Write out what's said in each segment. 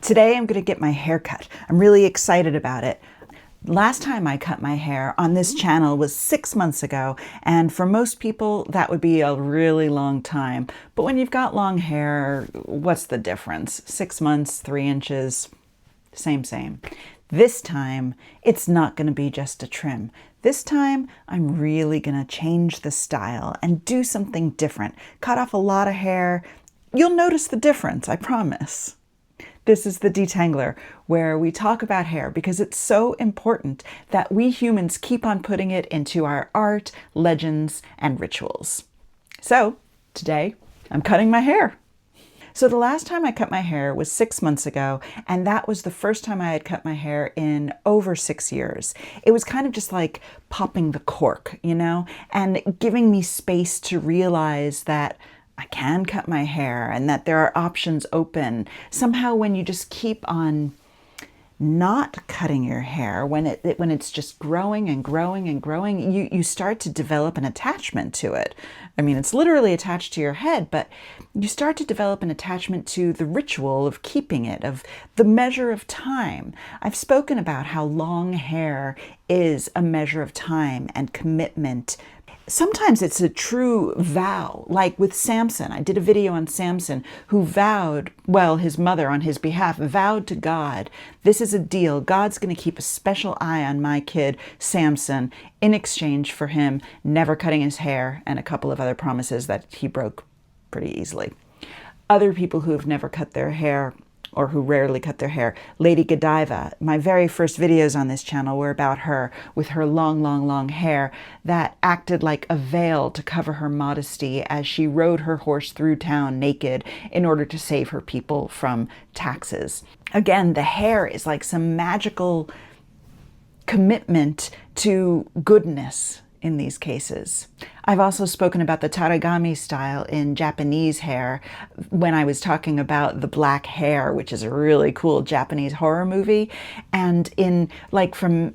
Today I'm going to get my hair cut. I'm really excited about it. Last time I cut my hair on this channel was 6 months ago, and for most people that would be a really long time. But when you've got long hair, what's the difference? 6 months, 3 inches, same. This time, it's not going to be just a trim. This time, I'm really going to change the style and do something different. Cut off a lot of hair. You'll notice the difference, I promise. This is the Detangler, where we talk about hair because it's so important that we humans keep on putting it into our art, legends, and rituals. So today, I'm cutting my hair. So the last time I cut my hair was 6 months ago, and that was the first time I had cut my hair in over 6 years. It was kind of just like popping the cork, you know, and giving me space to realize that I can cut my hair and that there are options open. Somehow when you just keep on not cutting your hair, when it's just growing and growing and growing, you start to develop an attachment to it. I mean, it's literally attached to your head, but you start to develop an attachment to the ritual of keeping it, of the measure of time. I've spoken about how long hair is a measure of time and commitment. Sometimes it's a true vow, like with Samson. I did a video on Samson who vowed, well, his mother on his behalf vowed to God, this is a deal. God's going to keep a special eye on my kid, Samson, in exchange for him never cutting his hair and a couple of other promises that he broke pretty easily. Other people who have never cut their hair or who rarely cut their hair. Lady Godiva, my very first videos on this channel were about her with her long hair that acted like a veil to cover her modesty as she rode her horse through town naked in order to save her people from taxes. Again, the hair is like some magical commitment to goodness in these cases. I've also spoken about the taragami style in Japanese hair when I was talking about The Black Hair, which is a really cool Japanese horror movie. And in like from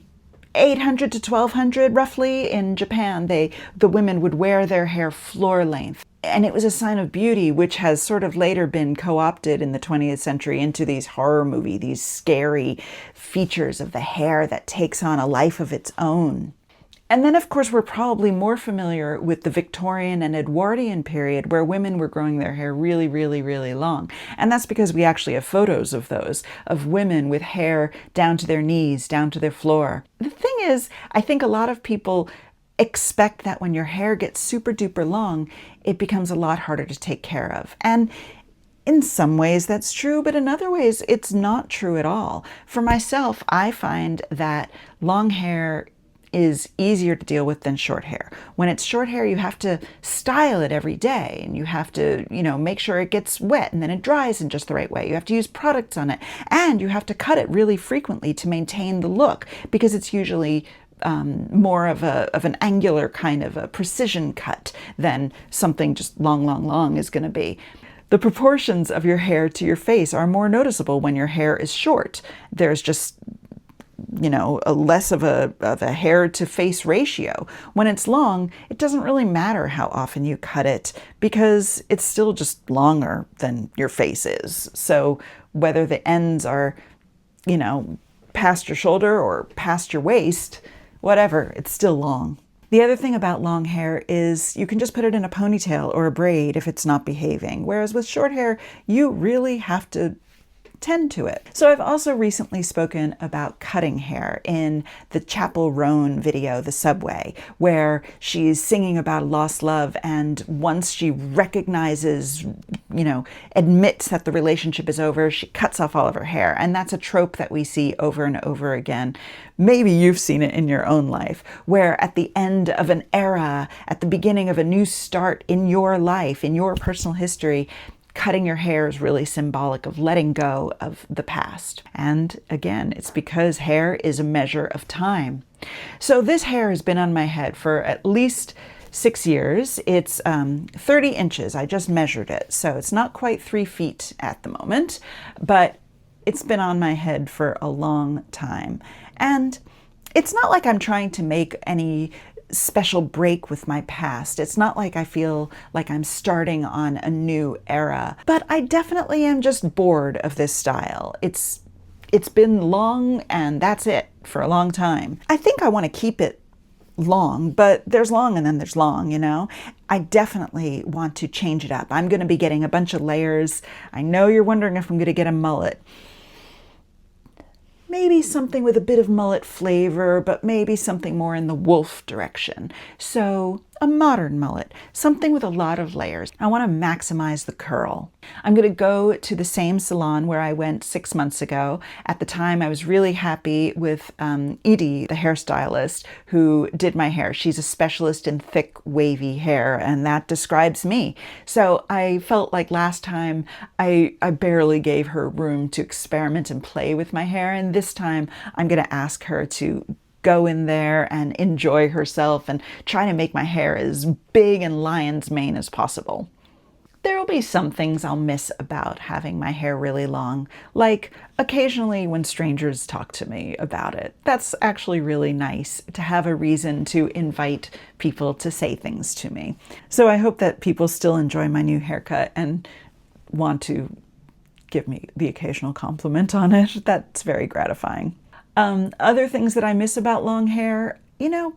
800 to 1200 roughly in Japan, the women would wear their hair floor length. And it was a sign of beauty, which has sort of later been co-opted in the 20th century into these horror movies, these scary features of the hair that takes on a life of its own. And then, of course, we're probably more familiar with the Victorian and Edwardian period where women were growing their hair really long. And that's because we actually have photos of those, of women with hair down to their knees, down to their floor. The thing is, I think a lot of people expect that when your hair gets super duper long, it becomes a lot harder to take care of. And in some ways that's true, but in other ways it's not true at all. For myself, I find that long hair is easier to deal with than short hair. When it's short hair, you have to style it every day and you have to, make sure it gets wet and then it dries in just the right way. You have to use products on it and you have to cut it really frequently to maintain the look because it's usually more of an angular kind of a precision cut than something just long is going to be. The proportions of your hair to your face are more noticeable when your hair is short. There's just a less of a hair to face ratio. When it's long, it doesn't really matter how often you cut it because it's still just longer than your face is. So whether the ends are, past your shoulder or past your waist, whatever, it's still long. The other thing about long hair is you can just put it in a ponytail or a braid if it's not behaving. Whereas with short hair, you really have to tend to it. So I've also recently spoken about cutting hair in the Chapel Roan video, The Subway, where she's singing about lost love, and once she recognizes, admits that the relationship is over, she cuts off all of her hair. And that's a trope that we see over and over again. Maybe you've seen it in your own life, where at the end of an era, at the beginning of a new start in your life, in your personal history, cutting your hair is really symbolic of letting go of the past. And again, it's because hair is a measure of time. So this hair has been on my head for at least 6 years. It's 30 inches. I just measured it. So it's not quite 3 feet at the moment, but it's been on my head for a long time. And it's not like I'm trying to make any special break with my past. It's not like I feel like I'm starting on a new era, but I definitely am just bored of this style. It's been long, and that's it for a long time. I think I want to keep it long, but there's long and then there's long, you know? I definitely want to change it up. I'm going to be getting a bunch of layers. I know you're wondering if I'm going to get a mullet. Maybe something with a bit of mullet flavor, but maybe something more in the wolf direction. So a modern mullet, something with a lot of layers. I want to maximize the curl. I'm going to go to the same salon where I went 6 months ago. At the time, I was really happy with Edie, the hairstylist, who did my hair. She's a specialist in thick, wavy hair, and that describes me. So I felt like last time I barely gave her room to experiment and play with my hair, and this time I'm going to ask her to go in there and enjoy herself and try to make my hair as big and lion's mane as possible. There will be some things I'll miss about having my hair really long, like occasionally when strangers talk to me about it. That's actually really nice to have a reason to invite people to say things to me. So I hope that people still enjoy my new haircut and want to give me the occasional compliment on it. That's very gratifying. Other things that I miss about long hair, you know,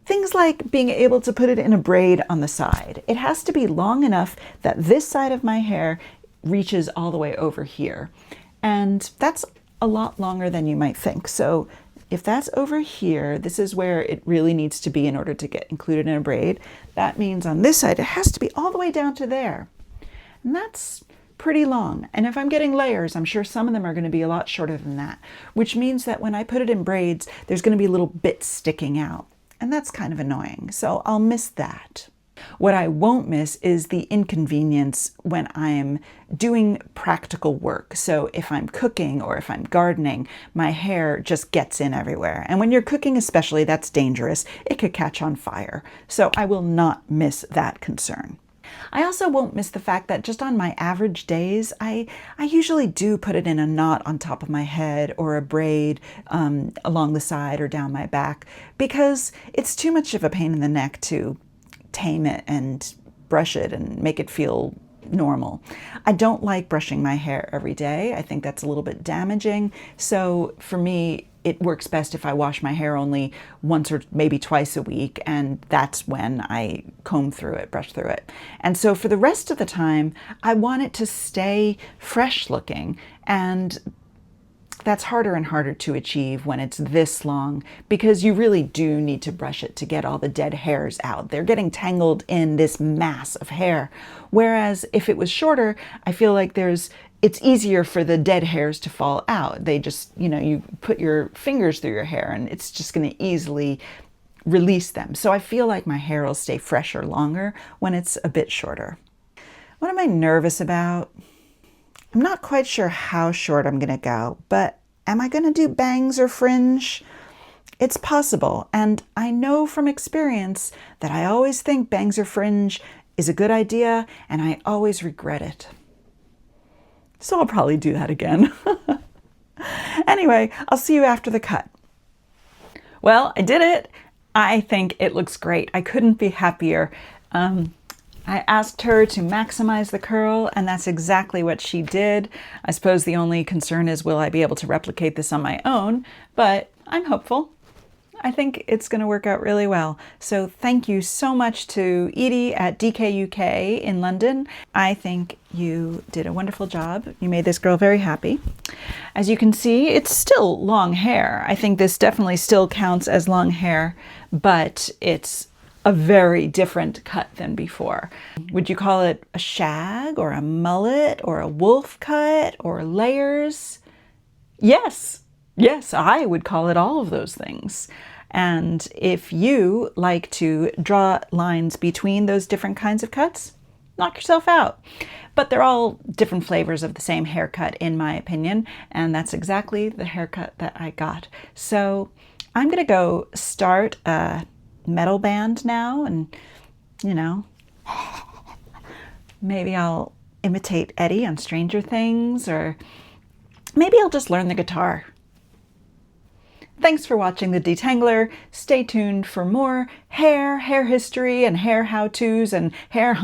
things like being able to put it in a braid on the side. It has to be long enough that this side of my hair reaches all the way over here. And that's a lot longer than you might think. So if that's over here, this is where it really needs to be in order to get included in a braid. That means on this side, it has to be all the way down to there. And that's pretty long. And if I'm getting layers, I'm sure some of them are going to be a lot shorter than that, which means that when I put it in braids, there's going to be little bits sticking out. And that's kind of annoying. So I'll miss that. What I won't miss is the inconvenience when I'm doing practical work. So if I'm cooking or if I'm gardening, my hair just gets in everywhere. And when you're cooking especially, that's dangerous. It could catch on fire. So I will not miss that concern. I also won't miss the fact that just on my average days, I usually do put it in a knot on top of my head or a braid along the side or down my back, because it's too much of a pain in the neck to tame it and brush it and make it feel normal. I don't like brushing my hair every day. I think that's a little bit damaging. So for me, it works best if I wash my hair only once or maybe twice a week, and that's when I comb through it, brush through it. And so for the rest of the time, I want it to stay fresh looking, and that's harder and harder to achieve when it's this long, because you really do need to brush it to get all the dead hairs out. They're getting tangled in this mass of hair. Whereas if it was shorter, I feel like it's easier for the dead hairs to fall out. They just, you know, you put your fingers through your hair and it's just going to easily release them. So I feel like my hair will stay fresher longer when it's a bit shorter. What am I nervous about? I'm not quite sure how short I'm going to go, but am I going to do bangs or fringe? It's possible. And I know from experience that I always think bangs or fringe is a good idea, and I always regret it. So I'll probably do that again. Anyway, I'll see you after the cut. Well, I did it. I think it looks great. I couldn't be happier. I asked her to maximize the curl, and that's exactly what she did. I suppose the only concern is, will I be able to replicate this on my own? But I'm hopeful. I think it's going to work out really well. So thank you so much to Edie at DKUK in London. I think you did a wonderful job. You made this girl very happy. As you can see, it's still long hair. I think this definitely still counts as long hair, but it's a very different cut than before. Would you call it a shag or a mullet or a wolf cut or layers? Yes. Yes, I would call it all of those things. And if you like to draw lines between those different kinds of cuts, knock yourself out. But they're all different flavors of the same haircut, in my opinion, and that's exactly the haircut that I got. So I'm going to go start a metal band now, and, you know, maybe I'll imitate Eddie on Stranger Things, or maybe I'll just learn the guitar. Thanks for watching The Detangler. Stay tuned for more hair history, and hair how-tos, and hair,